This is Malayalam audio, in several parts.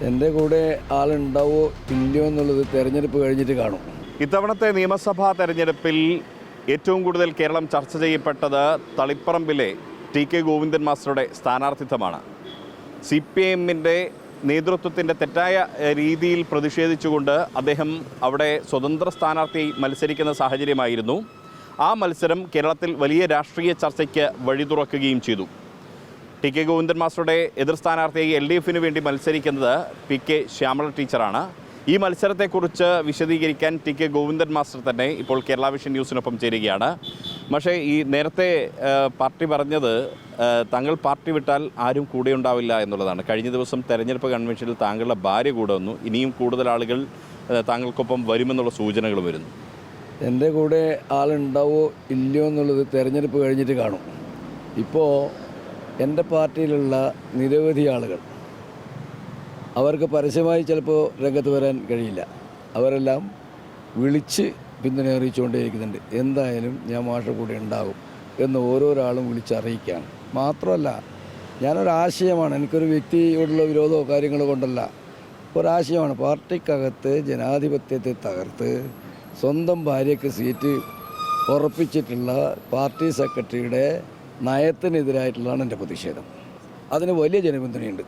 എൻ്റെ കൂടെ ആളുണ്ടാവോ ഇല്ലയോ എന്നുള്ളത് തെരഞ്ഞെടുപ്പ് കഴിഞ്ഞിട്ട് കാണും. ഇത്തവണത്തെ നിയമസഭാ തെരഞ്ഞെടുപ്പിൽ ഏറ്റവും കൂടുതൽ കേരളം ചർച്ച ചെയ്യപ്പെട്ടത് തളിപ്പറമ്പിലെ ടി.കെ. ഗോവിന്ദൻ മാസ്റ്ററുടെ സ്ഥാനാർത്ഥിത്വമാണ്. CPIMൻ്റെ നേതൃത്വത്തിൻ്റെ തെറ്റായ രീതിയിൽ പ്രതിഷേധിച്ചുകൊണ്ട് അദ്ദേഹം അവിടെ സ്വതന്ത്ര സ്ഥാനാർത്ഥി മത്സരിക്കുന്ന സാഹചര്യമായിരുന്നു. ആ മത്സരം കേരളത്തിൽ വലിയ രാഷ്ട്രീയ ചർച്ചയ്ക്ക് വഴി തുറക്കുകയും ചെയ്തു. ടി.കെ. ഗോവിന്ദൻ മാസ്റ്ററുടെ എതിർ സ്ഥാനാർത്ഥിയായി LDFന് വേണ്ടി മത്സരിക്കുന്നത് P.K. ശ്യാമള ടീച്ചറാണ്. ഈ മത്സരത്തെക്കുറിച്ച് വിശദീകരിക്കാൻ ടി.കെ. ഗോവിന്ദൻ മാസ്റ്റർ തന്നെ ഇപ്പോൾ കേരള വിഷൻ ന്യൂസിനൊപ്പം ചേരുകയാണ്. പക്ഷേ ഈ നേരത്തെ പാർട്ടി പറഞ്ഞത് താങ്കൾ പാർട്ടി വിട്ടാൽ ആരും കൂടെ ഉണ്ടാവില്ല എന്നുള്ളതാണ്. കഴിഞ്ഞ ദിവസം തെരഞ്ഞെടുപ്പ് കൺവെൻഷനിൽ താങ്കളുടെ ഭാര്യ കൂടെ വന്നു. ഇനിയും കൂടുതൽ ആളുകൾ താങ്കൾക്കൊപ്പം വരുമെന്നുള്ള സൂചനകൾ വരുന്നു. എൻ്റെ കൂടെ ആളുണ്ടാവോ ഇല്ലയോ എന്നുള്ളത് തെരഞ്ഞെടുപ്പ് കഴിഞ്ഞിട്ട് കാണും. ഇപ്പോൾ എൻ്റെ പാർട്ടിയിലുള്ള നിരവധി ആളുകൾ അവർക്ക് പരസ്യമായി ചിലപ്പോൾ രംഗത്ത് വരാൻ കഴിയില്ല. അവരെല്ലാം വിളിച്ച് പിന്തുണ അറിയിച്ചുകൊണ്ടേയിരിക്കുന്നുണ്ട്. എന്തായാലും ഞാൻ മാഷെ കൂടെ ഉണ്ടാകും എന്ന് ഓരോരാളും വിളിച്ചറിയിക്കുകയാണ്. മാത്രമല്ല, ഞാനൊരാശയമാണ്, എനിക്കൊരു വ്യക്തിയോടുള്ള വിരോധമോ കാര്യങ്ങളോ കൊണ്ടല്ല, ഒരാശയമാണ്. പാർട്ടിക്കകത്ത് ജനാധിപത്യത്തെ തകർത്ത് സ്വന്തം ഭാര്യയ്ക്ക് സീറ്റ് ഉറപ്പിച്ചിട്ടുള്ള പാർട്ടി സെക്രട്ടറിയുടെ നയത്തിനെതിരായിട്ടുള്ളതാണ് എൻ്റെ പ്രതിഷേധം. അതിന് വലിയ ജനപിന്തുണയുണ്ട്.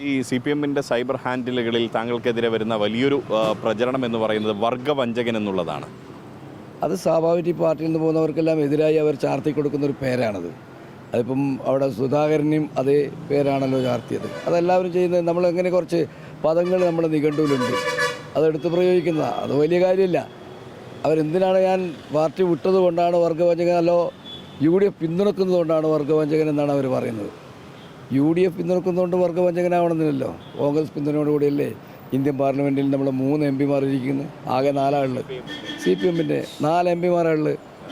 ഈ CPIMൻ്റെ സൈബർ ഹാൻഡിലുകളിൽ താങ്കൾക്കെതിരെ വരുന്ന വലിയൊരു പ്രചരണം എന്ന് പറയുന്നത് വർഗവഞ്ചകൻ എന്നുള്ളതാണ്. അത് സ്വാഭാവിക പാർട്ടിയിൽ നിന്ന് പോകുന്നവർക്കെല്ലാം എതിരായി അവർ ചാർത്തി കൊടുക്കുന്നൊരു പേരാണത്. അതിപ്പം അവിടെ സുധാകരനെയും അതേ പേരാണല്ലോ ചാർത്തിയത്. അതെല്ലാവരും ചെയ്യുന്നത്. നമ്മളെങ്ങനെ കുറച്ച് പദങ്ങൾ നമ്മുടെ നിഘണ്ടുവിലുണ്ട്, അതെടുത്ത് പ്രയോഗിക്കുന്നതാണ്. അത് വലിയ കാര്യമില്ല. അവരെന്തിനാണ് ഞാൻ പാർട്ടി വിട്ടത് കൊണ്ടാണ് വർഗവഞ്ചകൻ, അല്ലോ UDF പിന്തുണക്കുന്നത് കൊണ്ടാണ് വർഗവഞ്ചകൻ എന്നാണ് അവർ പറയുന്നത്. UDF പിന്തുണക്കുന്നതുകൊണ്ട് വർഗവഞ്ചകനാവണമെന്നില്ലല്ലോ. കോൺഗ്രസ് പിന്തുണയോടുകൂടിയല്ലേ ഇന്ത്യൻ പാർലമെൻറ്റിൽ നമ്മൾ 3 MP ഇരിക്കുന്നത്. ആകെ 4 ആളുകൾ. CPIMൻ്റെ 4 MP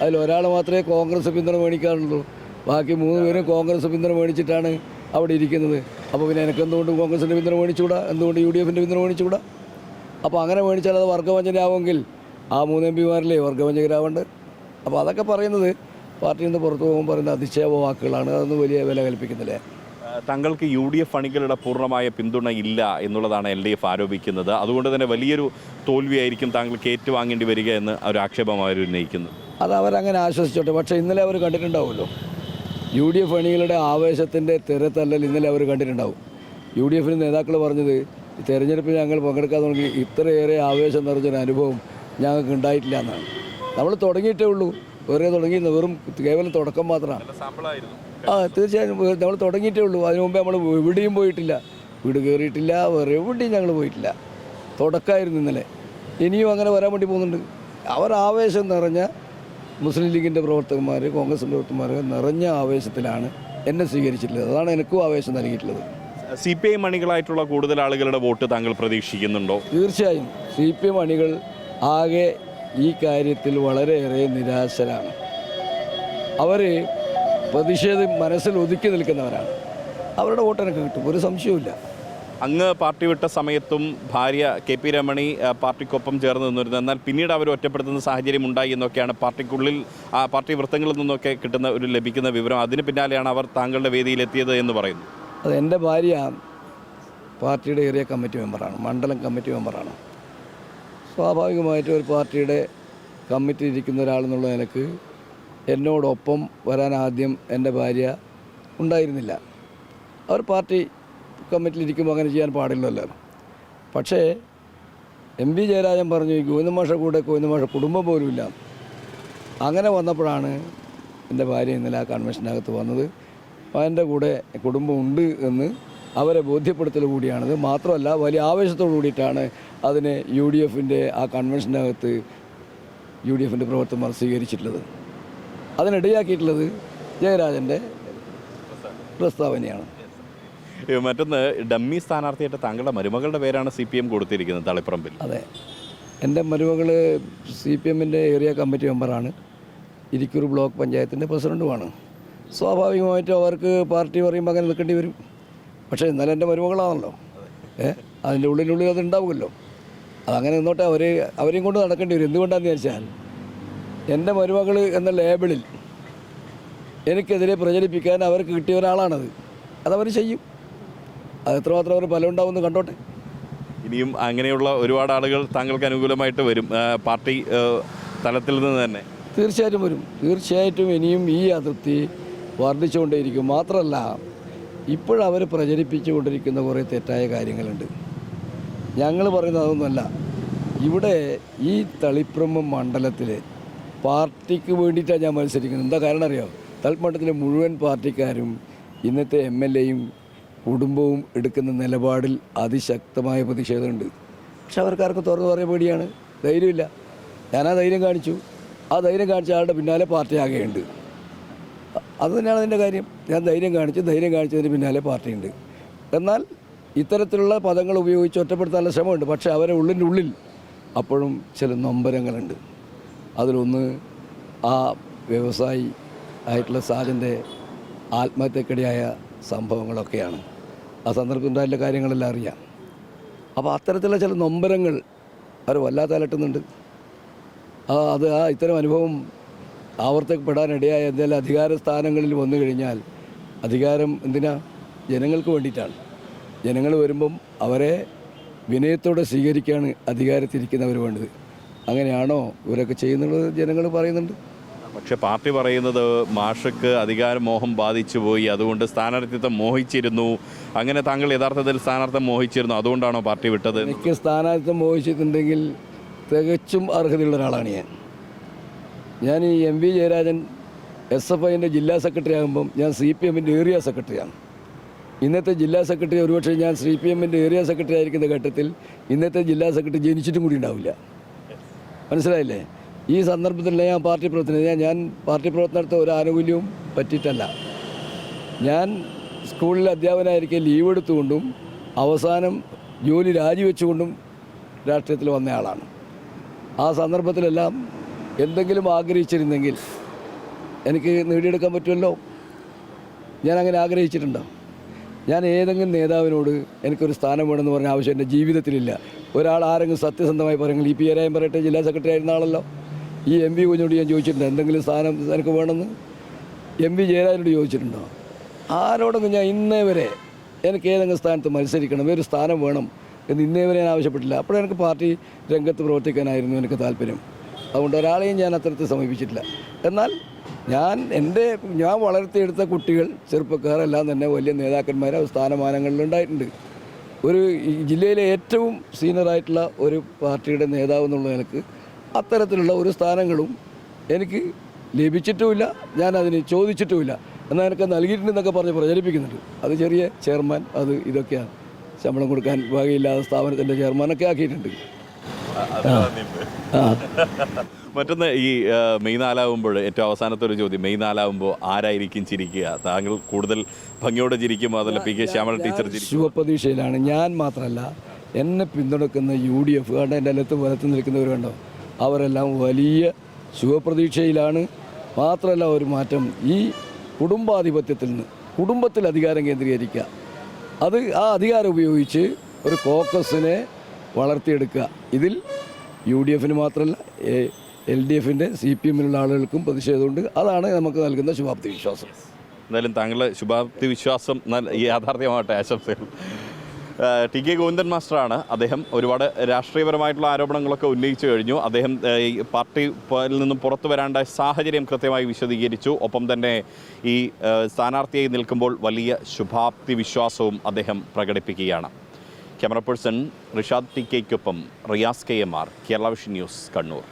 അതിൽ ഒരാൾ മാത്രമേ കോൺഗ്രസ് പിന്തുണ മേടിക്കാറുള്ളൂ. ബാക്കി 3 പേരും കോൺഗ്രസ് പിന്തുണ മേടിച്ചിട്ടാണ് അവിടെ ഇരിക്കുന്നത്. അപ്പോൾ പിന്നെ എനിക്കെന്തുകൊണ്ട് കോൺഗ്രസിൻ്റെ പിന്തുണ മേടിച്ചുകൂടാ? എന്തുകൊണ്ട് UDFൻ്റെ പിന്തുണ മേടിച്ചുകൂടാ? അപ്പോൾ അങ്ങനെ മേടിച്ചാൽ അത് വർഗവഞ്ചനയാവുമെങ്കിൽ ആ 3 MP വർഗവഞ്ചകരാവേണ്ടത്. അപ്പോൾ അതൊക്കെ പറയുന്നത് പാർട്ടിയിൽ നിന്ന് പുറത്തു പോകുമ്പോൾ പറയുന്ന അധിക്ഷേപ വാക്കുകളാണ്. അതൊന്നും വലിയ വില കൽപ്പിക്കുന്നില്ലേ. താങ്കൾക്ക് UDF അണികളുടെ പൂർണ്ണമായ പിന്തുണ ഇല്ല എന്നുള്ളതാണ് LDF ആരോപിക്കുന്നത്. അതുകൊണ്ട് തന്നെ വലിയൊരു തോൽവിയായിരിക്കും താങ്കൾക്ക് ഏറ്റുവാങ്ങേണ്ടി വരിക എന്ന് ഒരു ആക്ഷേപം അവർ ഉന്നയിക്കുന്നു. അത് അവരങ്ങനെ ആശ്വസിച്ചോട്ടെ. പക്ഷേ ഇന്നലെ അവർ കണ്ടിട്ടുണ്ടാവുമല്ലോ UDF അണികളുടെ ആവേശത്തിൻ്റെ തിരത്തല്ലൽ. ഇന്നലെ അവർ കണ്ടിട്ടുണ്ടാവും. UDFന് നേതാക്കൾ പറഞ്ഞത് ഈ തെരഞ്ഞെടുപ്പിൽ ഞങ്ങൾ പങ്കെടുക്കാൻ തുടങ്ങി ഇത്രയേറെ ആവേശം നിറഞ്ഞൊരു അനുഭവം ഞങ്ങൾക്ക് ഉണ്ടായിട്ടില്ല എന്നാണ്. നമ്മൾ തുടങ്ങിയിട്ടേ ഉള്ളൂ. വേറെ തുടങ്ങി വെറും കേവലം തുടക്കം മാത്രമാണ്. തീർച്ചയായും നമ്മൾ തുടങ്ങിയിട്ടേ ഉള്ളൂ. അതിനു മുമ്പേ നമ്മൾ എവിടെയും പോയിട്ടില്ല, വീട് കയറിയിട്ടില്ല, വേറെ എവിടെയും ഞങ്ങൾ പോയിട്ടില്ല. തുടക്കമായിരുന്നു ഇന്നലെ. ഇനിയും അങ്ങനെ വരാൻ വേണ്ടി പോകുന്നുണ്ട്. അവർ ആവേശം നിറഞ്ഞ മുസ്ലിം ലീഗിൻ്റെ പ്രവർത്തകന്മാർ, കോൺഗ്രസ് പ്രവർത്തകന്മാർ നിറഞ്ഞ ആവേശത്തിലാണ് എന്നെ സ്വീകരിച്ചിട്ടുള്ളത്. അതാണ് എനിക്കും ആവേശം നൽകിയിട്ടുള്ളത്. CPIM അണികളായിട്ടുള്ള കൂടുതൽ ആളുകളുടെ വോട്ട് താങ്കൾ പ്രതീക്ഷിക്കുന്നുണ്ടോ? തീർച്ചയായും CPIM അണികൾ ആകെ ഈ കാര്യത്തിൽ വളരെയേറെ നിരാശരാണ്. അവർ പ്രതിഷേധം മനസ്സിൽ ഒതുക്കി നിൽക്കുന്നവരാണ്. അവരുടെ വോട്ട് എനിക്ക് കിട്ടും, ഒരു സംശയവുമില്ല. അങ്ങ് പാർട്ടി വിട്ട സമയത്തും ഭാര്യ KP രമണി പാർട്ടിക്കൊപ്പം ചേർന്ന് നിന്നിരുന്നു. എന്നാൽ പിന്നീട് അവർ ഒറ്റപ്പെടുത്തുന്ന സാഹചര്യം ഉണ്ടായി എന്നൊക്കെയാണ് പാർട്ടിക്കുള്ളിൽ പാർട്ടി വൃത്തങ്ങളിൽ നിന്നൊക്കെ കിട്ടുന്ന ഒരു ലഭിക്കുന്ന വിവരം. അതിന് പിന്നാലെയാണ് അവർ താങ്കളുടെ വേദിയിലെത്തിയത് എന്ന് പറയുന്നു. അത് എൻ്റെ ഭാര്യ പാർട്ടിയുടെ ഏരിയ കമ്മിറ്റി മെമ്പറാണ്, മണ്ഡലം കമ്മിറ്റി മെമ്പറാണ്. സ്വാഭാവികമായിട്ടും ഒരു പാർട്ടിയുടെ കമ്മിറ്റി ഇരിക്കുന്ന ഒരാളെന്നുള്ള നിലക്ക് എന്നോടൊപ്പം വരാൻ ആദ്യം എൻ്റെ ഭാര്യ ഉണ്ടായിരുന്നില്ല. അവർ പാർട്ടി കമ്മിറ്റിയിലിരിക്കുമ്പോൾ അങ്ങനെ ചെയ്യാൻ പാടില്ലല്ലോ. പക്ഷേ MP ജയരാജൻ പറഞ്ഞു ഈ ഗോവിന്ദൻ മാഷ കൂടെ ഗോവിന്ദൻ മാഷ കുടുംബം പോലും ഇല്ല. അങ്ങനെ വന്നപ്പോഴാണ് എൻ്റെ ഭാര്യ ഇന്നലെ ആ കൺവെൻഷനകത്ത് വന്നത്. എൻ്റെ കൂടെ കുടുംബമുണ്ട് എന്ന് അവരെ ബോധ്യപ്പെടുത്തൽ കൂടിയാണത്. മാത്രമല്ല വലിയ ആവേശത്തോടു കൂടിയിട്ടാണ് അതിനെ UDFൻ്റെ ആ കൺവെൻഷനകത്ത് UDFൻ്റെ പ്രവർത്തകന്മാർ സ്വീകരിച്ചിട്ടുള്ളത്. അതിനിടയാക്കിയിട്ടുള്ളത് ജയരാജൻ്റെ പ്രസ്താവനയാണ്. മറ്റൊന്ന്, ഡമ്മി സ്ഥാനാർത്ഥിയായിട്ട് താങ്കളുടെ മരുമകളുടെ പേരാണ് CPIM കൊടുത്തിരിക്കുന്നത് തളിപ്പറമ്പിൽ. അതെ, എൻ്റെ മരുമകൾ CPIMൻ്റെ ഏരിയ കമ്മിറ്റി മെമ്പറാണ്, ഇരിക്കൂർ ബ്ലോക്ക് പഞ്ചായത്തിൻ്റെ പ്രസിഡൻറ്റുമാണ്. സ്വാഭാവികമായിട്ടും അവർക്ക് പാർട്ടി പറയുമ്പോൾ അങ്ങനെ നിൽക്കേണ്ടി വരും. പക്ഷേ ഇന്നലെ എൻ്റെ മരുമകളാണല്ലോ, അതിൻ്റെ ഉള്ളിനുള്ളിൽ അത് ഉണ്ടാവുമല്ലോ. അതങ്ങനെ നിന്നോട്ടെ, അവരെയും കൊണ്ട് നടക്കേണ്ടി വരും. എന്തുകൊണ്ടാണെന്ന് വെച്ചാൽ എൻ്റെ മരുമകൾ എന്ന ലേബിളിൽ എനിക്കെതിരെ പ്രചരിപ്പിക്കാൻ അവർക്ക് കിട്ടിയ ഒരാളാണത്. അതവർ ചെയ്യും. അത് എത്രമാത്രം അവർ ഫലം ഉണ്ടാവുമെന്ന് കണ്ടോട്ടെ. ഇനിയും അങ്ങനെയുള്ള ഒരുപാട് ആളുകൾ താങ്കൾക്ക് അനുകൂലമായിട്ട് വരും പാർട്ടി തലത്തിൽ നിന്ന് തന്നെ. തീർച്ചയായിട്ടും വരും. തീർച്ചയായിട്ടും ഇനിയും ഈ അതിർത്തി വർദ്ധിച്ചുകൊണ്ടേയിരിക്കും. മാത്രമല്ല ഇപ്പോഴവർ പ്രചരിപ്പിച്ചുകൊണ്ടിരിക്കുന്ന കുറേ തെറ്റായ കാര്യങ്ങളുണ്ട്. ഞങ്ങൾ പറയുന്നത് അതൊന്നുമല്ല. ഇവിടെ ഈ തളിപ്രമ്പം മണ്ഡലത്തിൽ പാർട്ടിക്ക് വേണ്ടിയിട്ടാണ് ഞാൻ മത്സരിക്കുന്നത്. എന്താ കാരണം അറിയാമോ? തളിമണ്ഡലത്തിലെ മുഴുവൻ പാർട്ടിക്കാരും ഇന്നത്തെ MLAയും കുടുംബവും എടുക്കുന്ന നിലപാടിൽ അതിശക്തമായ പ്രതിഷേധമുണ്ട്. പക്ഷെ അവർക്കാർക്ക് തുറന്നു പറയാൻ പേടിയാണ്, ധൈര്യമില്ല. ഞാനാ ധൈര്യം കാണിച്ചു. ആ ധൈര്യം കാണിച്ച ആളുടെ പിന്നാലെ പാർട്ടി ആകെയുണ്ട്. അത് തന്നെയാണ് അതിൻ്റെ കാര്യം. ഞാൻ ധൈര്യം കാണിച്ചതിന് പിന്നാലെ പാർട്ടിയുണ്ട്. എന്നാൽ ഇത്തരത്തിലുള്ള പദങ്ങൾ ഉപയോഗിച്ച് ഒറ്റപ്പെടുത്താനുള്ള ശ്രമമുണ്ട്. പക്ഷേ അവരെ ഉള്ളിൽ അപ്പോഴും ചില നൊമ്പരങ്ങളുണ്ട്. അതിലൊന്ന് ആ വ്യവസായി ആയിട്ടുള്ള സാജൻ്റെ ആത്മഹത്യക്കിടയായ സംഭവങ്ങളൊക്കെയാണ്. ആ സന്ദർഭത്തിൽ ഉണ്ടായിട്ടുള്ള കാര്യങ്ങളെല്ലാം അറിയാം. അപ്പോൾ അത്തരത്തിലുള്ള ചില നൊമ്പരങ്ങൾ അവർ വല്ലാതെ അലട്ടുന്നുണ്ട്. ഇത്തരം അനുഭവം ആവർത്തിക്കപ്പെടാനിടയായ എന്തെങ്കിലും അധികാര സ്ഥാനങ്ങളിൽ വന്നു കഴിഞ്ഞാൽ അധികാരം എന്തിനാ? ജനങ്ങൾക്ക് വേണ്ടിയിട്ടാണ്. ജനങ്ങൾ വരുമ്പം അവരെ വിനയത്തോടെ സ്വീകരിക്കുകയാണ് അധികാരത്തിരിക്കുന്നവർ വേണ്ടത്. അങ്ങനെയാണോ ഇവരൊക്കെ ചെയ്യുന്നത്? ജനങ്ങൾ പറയുന്നുണ്ട്. പക്ഷെ പാർട്ടി പറയുന്നത് മാഷക്ക് അധികാരമോഹം ബാധിച്ചു പോയി, അതുകൊണ്ട് സ്ഥാനാർത്ഥിത്വം മോഹിച്ചിരുന്നു. അങ്ങനെ താങ്കൾ യഥാർത്ഥത്തിൽ സ്ഥാനാർത്ഥം മോഹിച്ചിരുന്നു, അതുകൊണ്ടാണോ പാർട്ടി വിട്ടത്? എനിക്ക് സ്ഥാനാർത്ഥിത്വം മോഹിച്ചിട്ടുണ്ടെങ്കിൽ തികച്ചും അർഹതയുള്ള ഒരാളാണ് ഞാൻ ഈ MV ജയരാജൻ SFIൻ്റെ ജില്ലാ സെക്രട്ടറി ആകുമ്പം ഞാൻ CPMൻ്റെ ഏരിയ സെക്രട്ടറിയാണ്. ഇന്നത്തെ ജില്ലാ സെക്രട്ടറി ഒരുപക്ഷെ ഞാൻ CPMൻ്റെ ഏരിയ സെക്രട്ടറി ആയിരിക്കുന്ന ഘട്ടത്തിൽ ഇന്നത്തെ ജില്ലാ സെക്രട്ടറി ജനിച്ചിട്ടും കൂടി ഉണ്ടാവില്ല. മനസ്സിലായില്ലേ? ഈ സന്ദർഭത്തിൽ ഞാൻ പാർട്ടി പ്രവർത്തനത്തെ ഒരു ആനുകൂല്യവും പറ്റിയിട്ടല്ല. ഞാൻ സ്കൂളിൽ അധ്യാപകനായിരിക്കെ ലീവ് എടുത്തുകൊണ്ടും അവസാനം ജോലി രാജിവെച്ചുകൊണ്ടും രാഷ്ട്രീയത്തിൽ വന്നയാളാണ്. ആ സന്ദർഭത്തിലെല്ലാം എന്തെങ്കിലും ആഗ്രഹിച്ചിരുന്നെങ്കിൽ എനിക്ക് നേടിയെടുക്കാൻ പറ്റുമല്ലോ. ഞാൻ അങ്ങനെ ആഗ്രഹിച്ചിട്ടുണ്ടോ? ഞാൻ ഏതെങ്കിലും നേതാവിനോട് എനിക്കൊരു സ്ഥാനം വേണമെന്ന് പറഞ്ഞ ആവശ്യം എൻ്റെ ജീവിതത്തിലില്ല. ആരെങ്കിലും സത്യസന്ധമായി പറയുമെങ്കിൽ ഈ PRM പറയട്ടെ, ജില്ലാ സെക്രട്ടറി ആയിരുന്ന ആളല്ലോ. ഈ MV കുഞ്ഞോട് ഞാൻ ചോദിച്ചിട്ടുണ്ടോ എന്തെങ്കിലും സ്ഥാനം എനിക്ക് വേണമെന്ന്? MV ജയരാജനോട് ചോദിച്ചിട്ടുണ്ടോ? ആരോടെങ്കിലും ഞാൻ ഇന്നേ വരെ എനിക്ക് ഏതെങ്കിലും സ്ഥാനത്ത് മത്സരിക്കണം, ഒരു സ്ഥാനം വേണം എന്ന് ഇന്നേ വരെ ഞാൻ ആവശ്യപ്പെട്ടില്ല. അപ്പോഴെനിക്ക് പാർട്ടി രംഗത്ത് പ്രവർത്തിക്കാനായിരുന്നു എനിക്ക് താല്പര്യം. അതുകൊണ്ട് ഒരാളെയും ഞാൻ അത്തരത്തിൽ സമീപിച്ചിട്ടില്ല. എന്നാൽ ഞാൻ വളർത്തിയെടുത്ത കുട്ടികൾ, ചെറുപ്പക്കാരെല്ലാം തന്നെ വലിയ നേതാക്കന്മാരെ സ്ഥാനമാനങ്ങളിലുണ്ടായിട്ടുണ്ട്. ഈ ജില്ലയിലെ ഏറ്റവും സീനിയറായിട്ടുള്ള ഒരു പാർട്ടിയുടെ നേതാവ് എന്നുള്ള നിലക്ക് അത്തരത്തിലുള്ള ഒരു സ്ഥാനങ്ങളും എനിക്ക് ലഭിച്ചിട്ടുമില്ല, ഞാൻ അതിന് ചോദിച്ചിട്ടുമില്ല. എന്നാൽ എനിക്ക് നൽകിയിട്ടുണ്ടെന്നൊക്കെ പറഞ്ഞ് പ്രചരിപ്പിക്കുന്നുണ്ട്. അത് ചെറിയ ചെയർമാൻ, ഇതൊക്കെയാണ്. ശമ്പളം കൊടുക്കാൻ വകയില്ലാത്ത സ്ഥാപനത്തിൻ്റെ ചെയർമാനൊക്കെ ആക്കിയിട്ടുണ്ട്. മറ്റൊന്ന്, ഈ മെയ് 4 ഏറ്റവും അവസാനത്തെ ഒരു ചോദ്യം, മെയ് 4 ആരായിരിക്കും ചിരിക്കുക? താങ്കൾ കൂടുതൽ ഭംഗിയോടെ ചിരിക്കുമോ, അതല്ല PK ശ്യാമള ടീച്ചർ? ശുഭപ്രതീക്ഷയിലാണ്. ഞാൻ മാത്രമല്ല, എന്നെ പിന്തുണക്കുന്ന UDF കണ്ട എൻ്റെ വലത്ത് നിൽക്കുന്നവർ കണ്ടോ, അവരെല്ലാം വലിയ ശുഭപ്രതീക്ഷയിലാണ്. മാത്രമല്ല ഒരു മാറ്റം, ഈ കുടുംബാധിപത്യത്തിൽ നിന്ന് കുടുംബത്തിൽ അധികാരം കേന്ദ്രീകരിക്കുക, ആ അധികാരം ഉപയോഗിച്ച് ഒരു കോക്കസിനെ വളർത്തിയെടുക്കുക. ഇതിൽ UDFന് മാത്രമല്ല LDFൻ്റെ CPMലുള്ള ആളുകൾക്കും പ്രതിഷേധമുണ്ട്. അതാണ് നമുക്ക് നൽകുന്ന ശുഭാപ്തി വിശ്വാസം. എന്തായാലും താങ്കളുടെ ശുഭാപ്തി വിശ്വാസം യാഥാർത്ഥ്യമാകട്ടെ. ആശംസകൾ. TK ഗോവിന്ദൻ മാസ്റ്ററാണ്. അദ്ദേഹം ഒരുപാട് രാഷ്ട്രീയപരമായിട്ടുള്ള ആരോപണങ്ങളൊക്കെ ഉന്നയിച്ചു കഴിഞ്ഞു. അദ്ദേഹം പാർട്ടിയിൽ നിന്നും പുറത്തു വരേണ്ട സാഹചര്യം കൃത്യമായി വിശദീകരിച്ചു. ഒപ്പം തന്നെ ഈ സ്ഥാനാർത്ഥിയായി നിൽക്കുമ്പോൾ വലിയ ശുഭാപ്തി വിശ്വാസവും അദ്ദേഹം പ്രകടിപ്പിക്കുകയാണ്. ക്യാമറ പേഴ്സൺ റിഷാദ് TKയ്ക്കൊപ്പം Riyas KMR, Kerala vision news, Kannur.